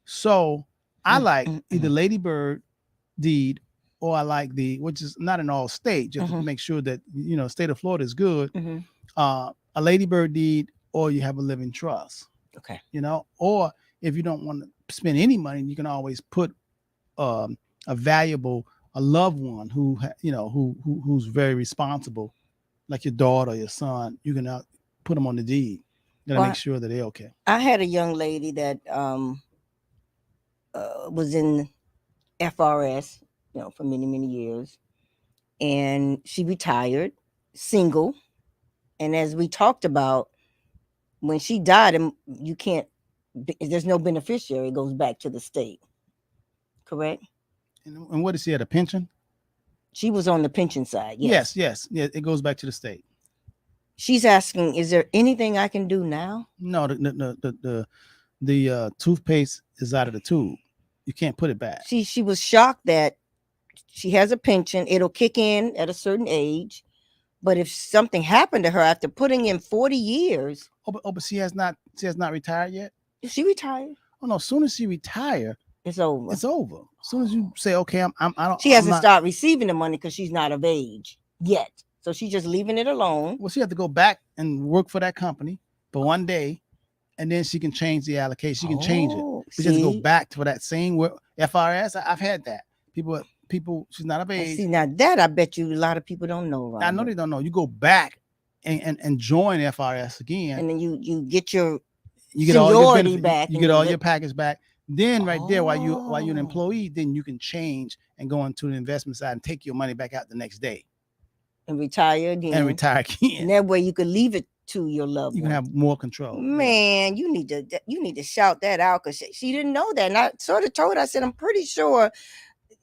So I like either Ladybird deed, or I like which is not in all states, just to make sure that state of Florida is good. A Ladybird deed, or you have a living trust. Okay, or if you don't want to spend any money, you can always put a loved one who's very responsible, like your daughter or your son. You can put them on the deed. You gotta make sure that they're okay. I had a young lady that was in FRS, for many, many years, and she retired, single. And as we talked about, when she died, and there's no beneficiary, it goes back to the state, correct? And what is she at, a pension? She was on the pension side. Yes. It goes back to the state. She's asking, is there anything I can do now? No, the toothpaste is out of the tube. You can't put it back. She was shocked that she has a pension. It'll kick in at a certain age, but if something happened to her after putting in 40 years, but she has not retired yet. Is she retired? Oh no! As soon as she retire, it's over. It's over. As soon as you say, okay, I don't. She hasn't started receiving the money because she's not of age yet. So she's just leaving it alone. Well, she had to go back and work for that company for one day, and then she can change the allocation. She can change it. She just go back to that same FRS. I've had that. People. She's not of age. See, now that I bet you a lot of people don't know. Robert. I know they don't know. You go back and join FRS again, and then you get your all your benefits back. You get all your package back. Then right there, while you're an employee, then you can change and go into the investment side and take your money back out the next day. And retire again. And that way you could leave it to your loved one. You can have more control. Man, you need to shout that out, because she didn't know that. And I sort of told her, I said, I'm pretty sure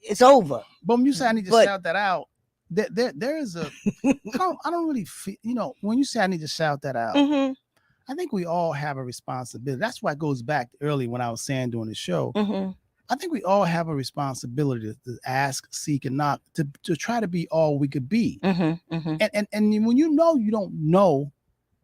it's over. But when you say I need to shout that out, there is a I don't really feel, when you say I need to shout that out, I think we all have a responsibility. That's why it goes back early when I was saying during the show. I think we all have a responsibility to ask, seek, and knock, to try to be all we could be. And when you don't know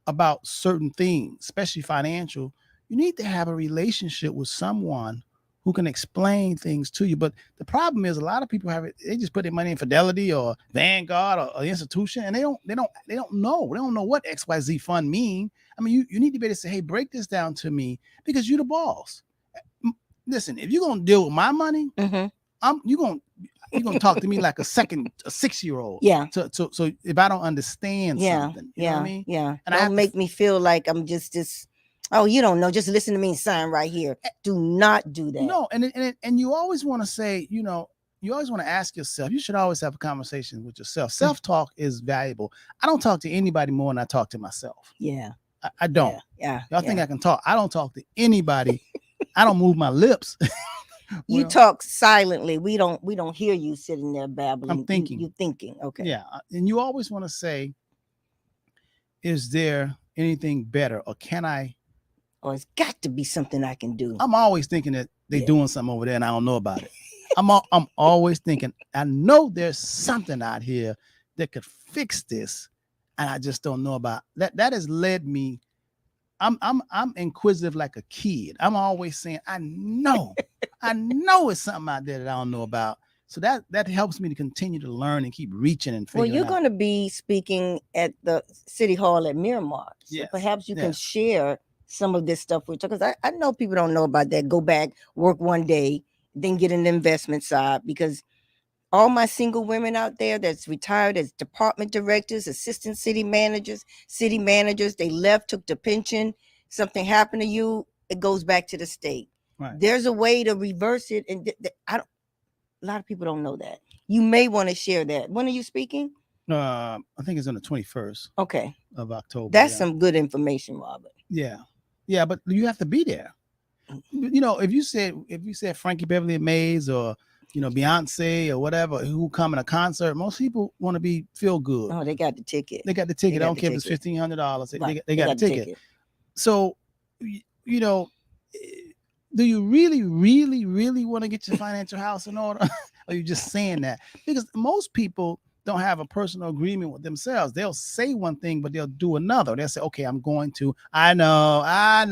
about certain things, especially financial, you need to have a relationship with someone who can explain things to you. But the problem is, a lot of people they just put their money in Fidelity or Vanguard or institution, and they don't know. They don't know what XYZ fund mean. I mean, you need to be able to say, hey, break this down to me, because you're the boss. Listen, if you're gonna deal with my money, you're gonna talk to me like a 6-year-old. Yeah. So if I don't understand something, you know what I mean? Yeah. And don't make me feel like I'm just this. Oh, you don't know. Just listen to me and sign right here. Do not do that. No, and you always want to say, you always want to ask yourself, you should always have a conversation with yourself. Self-talk is valuable. I don't talk to anybody more than I talk to myself. Yeah. I don't. Yeah. Y'all think I can talk. I don't talk to anybody. I don't move my lips. You talk silently. We don't hear you sitting there babbling. I'm thinking. You thinking. Okay. Yeah. And you always want to say, is there anything better, or can I? Or it's got to be something I can do. I'm always thinking that they're doing something over there and I don't know about it. I'm always thinking, I know there's something out here that could fix this, and I just don't know about that. That has led me. I'm inquisitive like a kid. I'm always saying, I know it's something out there that I don't know about. So that helps me to continue to learn and keep reaching and figuring. Well, you're going to be speaking at the City Hall at Miramar. So yes. Perhaps you can share some of this stuff with you, because I know people don't know about that. Go back, work one day, then get an investment side, because all my single women out there that's retired as department directors, assistant city managers, they left, took the pension, something happened to you, it goes back to the state. Right. There's a way to reverse it. And a lot of people don't know that. You may want to share that. When are you speaking? I think it's on the 21st. Okay. Of October. That's some good information, Robert. Yeah. Yeah, but you have to be there. You know, if you said Frankie Beverly Mays or Beyonce or whatever who come in a concert, most people want to feel good. Oh, they got the ticket. They got the ticket. I don't care if it's $1,500. Right. They got the ticket. So, do you really, really, really want to get your financial house in order? Or are you just saying that? Because most people don't have a personal agreement with themselves. They'll say one thing, but they'll do another. They'll say, okay, I'm going to, I know, I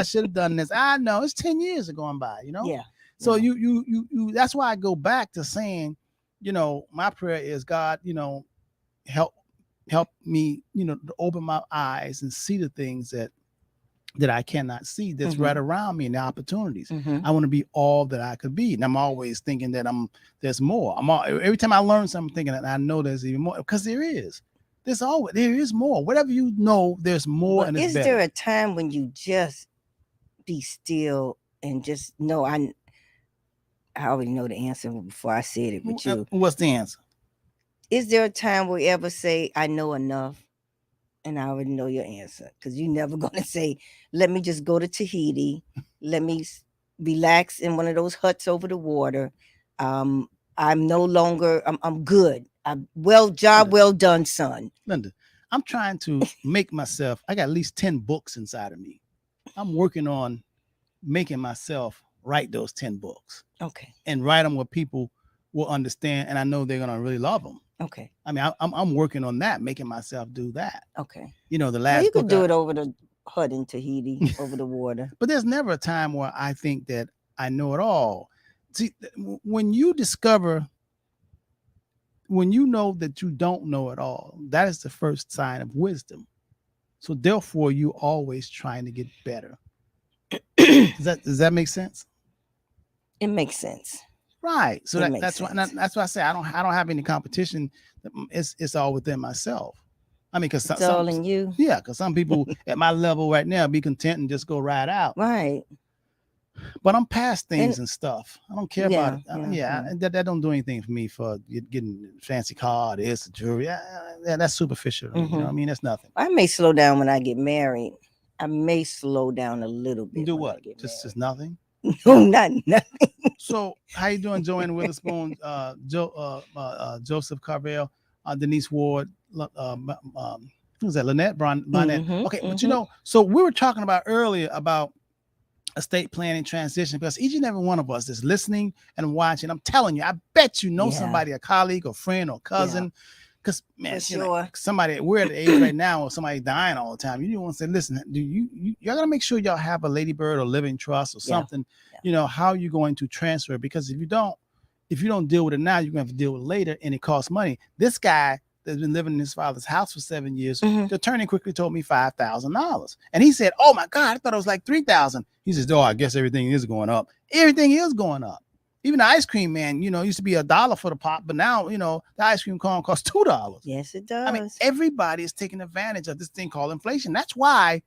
should have done this. I know it's 10 years are going by, Yeah. So you that's why I go back to saying, my prayer is, God, help me, to open my eyes and see the things that I cannot see that's right around me and the opportunities. I want to be all that I could be. And I'm always thinking that there's more. Every time I learn something, I'm thinking that I know there's even more, because there is more. Whatever there's more. And is there a time when you just be still and just know? I already know the answer before I said it with you. What's the answer? Is there a time where you ever say, I know enough? And I already know your answer, because you're never going to say, let me just go to Tahiti. Let me relax in one of those huts over the water. I'm no longer, I'm good. Well done, son. Linda, I'm trying to make myself, I got at least 10 books inside of me. I'm working on making myself write those 10 books. Okay. And write them where people will understand. And I know they're going to really love them. Okay. I mean, I'm working on that, making myself do that. Okay. The last you could do it over the hut in Tahiti, over the water. But there's never a time where I think that I know it all. See, when you know that you don't know it all, that is the first sign of wisdom. So therefore, you always trying to get better. Does that make sense? It makes sense. Right. So that's why I say I don't have any competition. It's all within myself. I mean, because it's all in you. Yeah, because some people at my level right now be content and just go right out. Right. But I'm past things and stuff. I don't care about it. Yeah. That don't do anything for me for getting fancy car, this, jewelry. Yeah, that's superficial. You know what I mean? That's nothing. I may slow down when I get married. I may slow down a little bit. Do what? Just nothing? No, not nothing. So how you doing, Joanne Witherspoon, Joseph Carvel, Denise Ward, who's that? Lynette Bonnet. Okay, but so we were talking about earlier about estate planning transition, because each and every one of us that's listening and watching, I'm telling you, I bet somebody, a colleague or friend or cousin. Because man, somebody, we're at the age right now where somebody's dying all the time. You don't want to say, listen, y'all gotta make sure y'all have a Ladybird or Living Trust or something. How you're going to transfer, because if you don't deal with it now, you're gonna have to deal with it later, and it costs money. This guy that's been living in his father's house for 7 years, the attorney quickly told me $5,000, and he said, "Oh my God, I thought it was like $3,000." He says, "Oh, I guess everything is going up. Everything is going up." Even the ice cream man, used to be $1 for the pop, but now, the ice cream cone costs $2. Yes, it does. I mean, everybody is taking advantage of this thing called inflation. That's why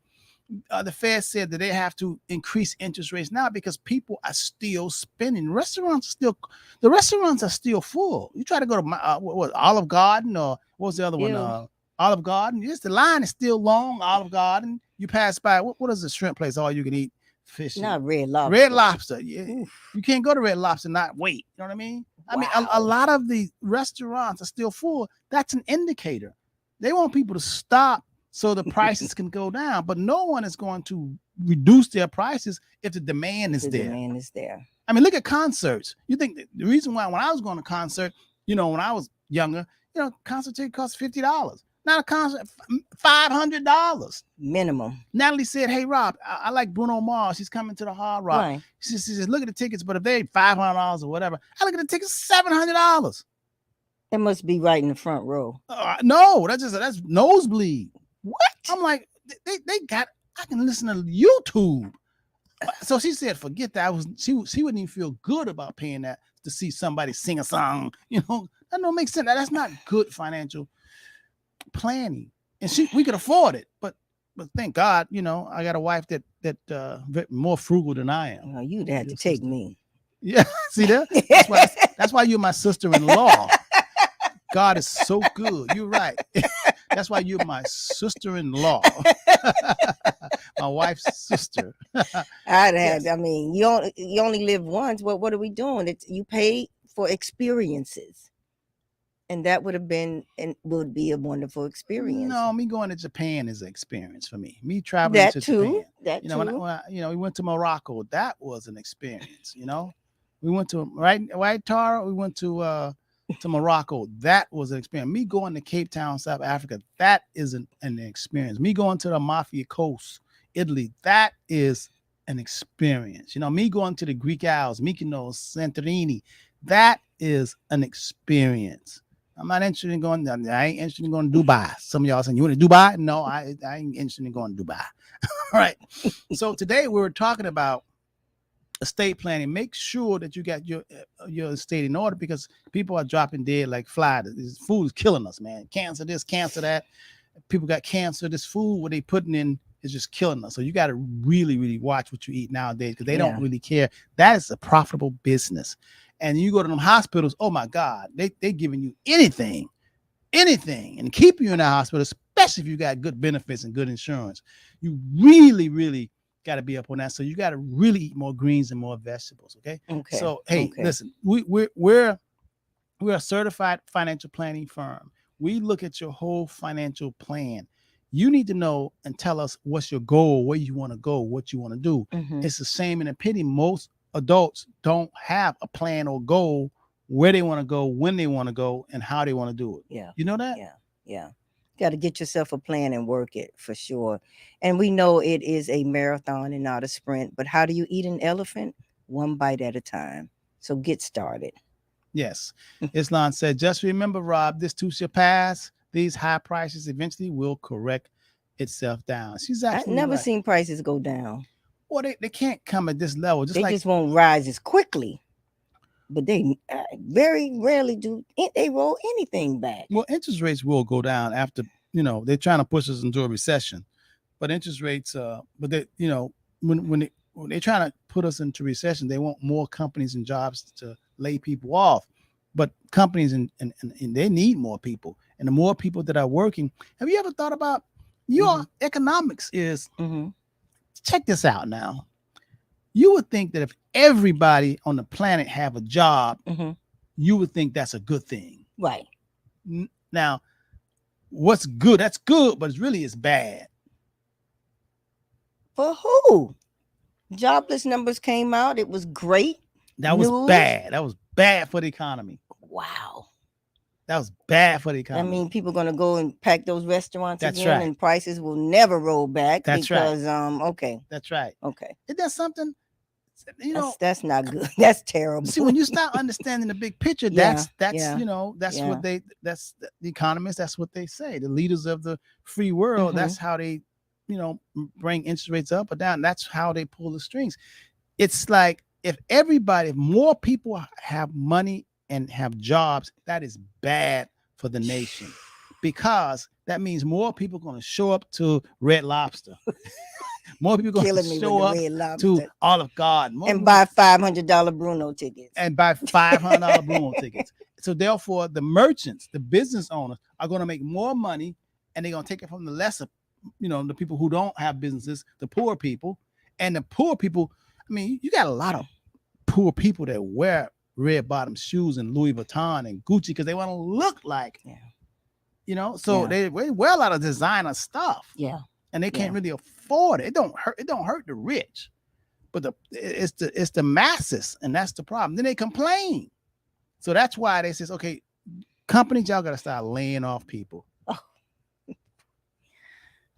the Fed said that they have to increase interest rates now because people are still spending. The restaurants are still full. You try to go to what Olive Garden, or what was the other one? Olive Garden. Just the line is still long. Olive Garden. You pass by. What is the shrimp place? All you can eat fish. Not Red Lobster. Red Lobster. Yeah. You can't go to Red Lobster and not wait. You know what I mean? I mean, a lot of the restaurants are still full. That's an indicator. They want people to stop so the prices can go down, but no one is going to reduce their prices if the demand is there. Demand is there. I mean, look at concerts. You think the reason why when I was going to concert, when I was younger, concert ticket cost $50. Now a concert, $500 minimum. Natalie said, "Hey Rob, I like Bruno Mars. He's coming to the Hard Rock." Right. She says, "Look at the tickets, but if they $500 or whatever, I look at the tickets $700." It must be right in the front row. No, that's nosebleed. What? I'm like, they got. I can listen to YouTube. So she said, "Forget that." She wouldn't even feel good about paying that to see somebody sing a song. That don't make sense. That's not good financial planning. And we could afford it, but thank God, I got a wife that more frugal than I am. You'd have to take me. Yeah, see that? That's why you're my sister-in-law. God is so good. You're right. That's why you're my sister-in-law. My wife's sister. I mean, you only live once. What are we doing? You pay for experiences. And that would be a wonderful experience. No, me going to Japan is an experience for me. Me traveling to Japan. That too. When we went to Morocco, that was an experience. We went to right, Tara. We went to Morocco. That was an experience. Me going to Cape Town, South Africa, that is an experience. Me going to the Mafia Coast, Italy, that is an experience. Me going to the Greek Isles, Mykonos, Santorini, that is an experience. I'm not interested in going. I ain't interested in going to Dubai. Some of y'all saying, "You want to Dubai?" No, I ain't interested in going to Dubai. All right. So today we were talking about estate planning. Make sure that you got your estate in order, because people are dropping dead like flies. This food is killing us, man. Cancer this, cancer that. People got cancer. This food, what they putting in, is just killing us. So you got to really, really watch what you eat nowadays, because they don't really care. That is a profitable business. And you go to them hospitals, oh my God, they giving you anything, and keep you in the hospital, especially if you got good benefits and good insurance. You really, really got to be up on that. So you got to really eat more greens and more vegetables. Okay. So hey, listen, we're a certified financial planning firm. We look at your whole financial plan. You need to know and tell us what's your goal, where you want to go, what you want to do. It's the same in a pity. Most adults don't have a plan or goal, where they want to go, when they want to go, and how they want to do it. Yeah. You know that? Yeah. Got to get yourself a plan and work it for sure. And we know it is a marathon and not a sprint, but how do you eat an elephant? One bite at a time. So get started. Yes. Islam said, just remember, Rob, this too shall pass. These high prices eventually will correct itself down. She's actually I've never seen prices go down. Well, they can't come at this level. They just won't rise as quickly. But they very rarely do. They roll anything back. Well, interest rates will go down after, they're trying to push us into a recession. But interest rates, but they, when they're trying to put us into recession, they want more companies and jobs to lay people off. But companies and they need more people. And the more people that are working, have you ever thought about your economics is, check this out now. You would think that if everybody on the planet have a job, you would think that's a good thing. Right. Now, what's good? That's good, but it's bad. For who? Jobless numbers came out. It was great. That was bad. That was bad for the economy. Wow. That was bad for the economy. I mean, people are going to go and pack those restaurants That's again, right. And prices will never roll back. That's because, right. Okay. That's right. Okay. Isn't that something? That's not good. That's terrible. See, when you start understanding the big picture, that's what the economists, that's what they say. The leaders of the free world, that's how they, bring interest rates up or down. That's how they pull the strings. It's like if more people have money and have jobs, that is bad for the nation, because that means more people are going to show up to Red Lobster. More people going Killing to me show with up the Red to Lobster. Olive Garden. More And people- buy $500 Bruno tickets. and buy $500 Bruno tickets. So therefore, the merchants, the business owners, are going to make more money, and they're going to take it from the lesser, the people who don't have businesses, the poor people, and the poor people. I mean, you got a lot of poor people that wear red bottom shoes and Louis Vuitton and Gucci because they want to look like, So Yeah. they wear a lot of designer stuff. Yeah. And they can't really afford it. It don't hurt the rich, but it's the masses, and that's the problem. Then they complain. So that's why they says, okay, companies, y'all gotta start laying off people.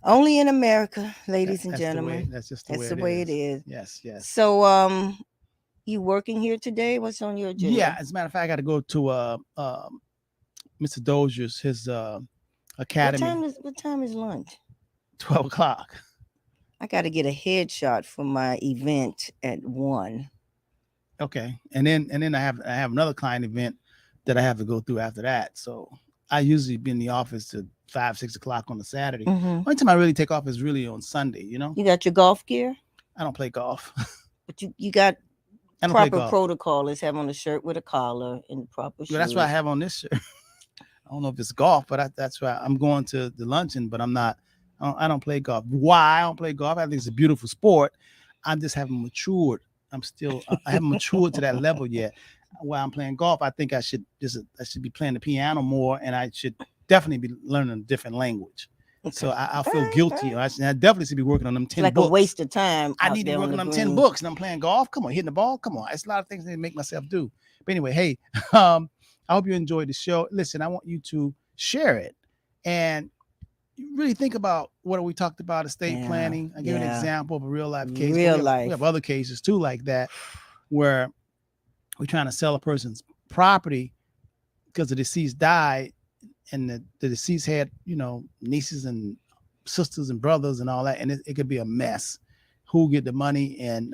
Only in America, ladies and That's gentlemen. That's just That's the way it is. Yes. So you working here today? What's on your agenda? Yeah, as a matter of fact, I got to go to Mr. Dozier's his academy. What time is lunch? 12 o'clock. I got to get a headshot for my event at 1. Okay, and then I have another client event that I have to go through after that. So I usually be in the office to 5, 6 o'clock on a Saturday. Mm-hmm. Only time I really take off is really on Sunday. You got your golf gear? I don't play golf. But you got I don't proper play golf. protocol. Is have on a shirt with a collar and proper shoes. Well, that's what I have on this shirt. I don't know if it's golf, but that's why I'm going to the luncheon, but I'm not. I don't play golf. Why I don't play golf? I think it's a beautiful sport. I just haven't matured. I haven't matured to that level yet. While I'm playing golf, I think I should be playing the piano more, and I should definitely be learning a different language. Okay. So I feel guilty. I definitely should be working on them 10 like books. A waste of time. I need to be working on them 10 books, and I'm playing golf. Come on, hitting the ball. Come on. It's a lot of things I need to make myself do. But anyway, hey, I hope you enjoyed the show. Listen, I want you to share it and you really think about what we talked about, estate planning. I give an example of a real life case. We have other cases too like that, where we're trying to sell a person's property because the deceased died, and the deceased had, nieces and sisters and brothers and all that, and it could be a mess. Who get the money and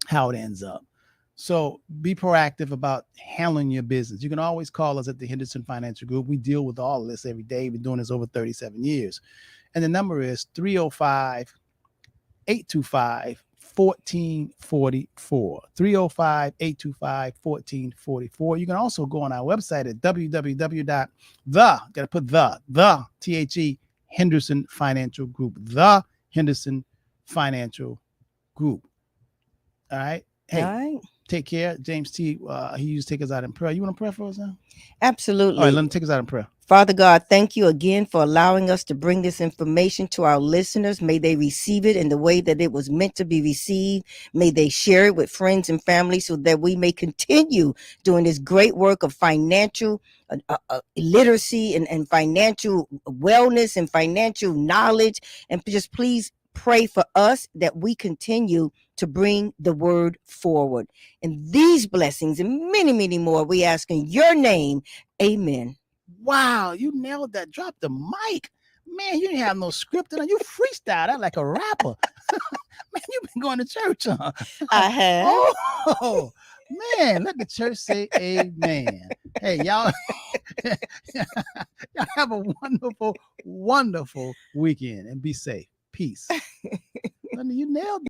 how it ends up. So be proactive about handling your business. You can always call us at the Henderson Financial Group. We deal with all of this every day. We've been doing this over 37 years. And the number is 305-825-1444. 305-825-1444. You can also go on our website at www.the Henderson Financial Group. The Henderson Financial Group. All right. Hey. All right. Take care. James T. He used to take us out in prayer. You want to pray for us now? Absolutely. All right, let him take us out in prayer. Father God, thank you again for allowing us to bring this information to our listeners. May they receive it in the way that it was meant to be received. May they share it with friends and family so that we may continue doing this great work of financial literacy and financial wellness and financial knowledge. And just please pray for us that we continue to bring the word forward. And these blessings and many, many more, we ask in your name. Amen. Wow, you nailed that. Drop the mic. Man, you didn't have no script on. You freestyle that like a rapper. Man, you've been going to church, huh? I have. Oh, man, let the church say amen. Hey, y'all, y'all have a wonderful, wonderful weekend and be safe. Peace. You nailed it.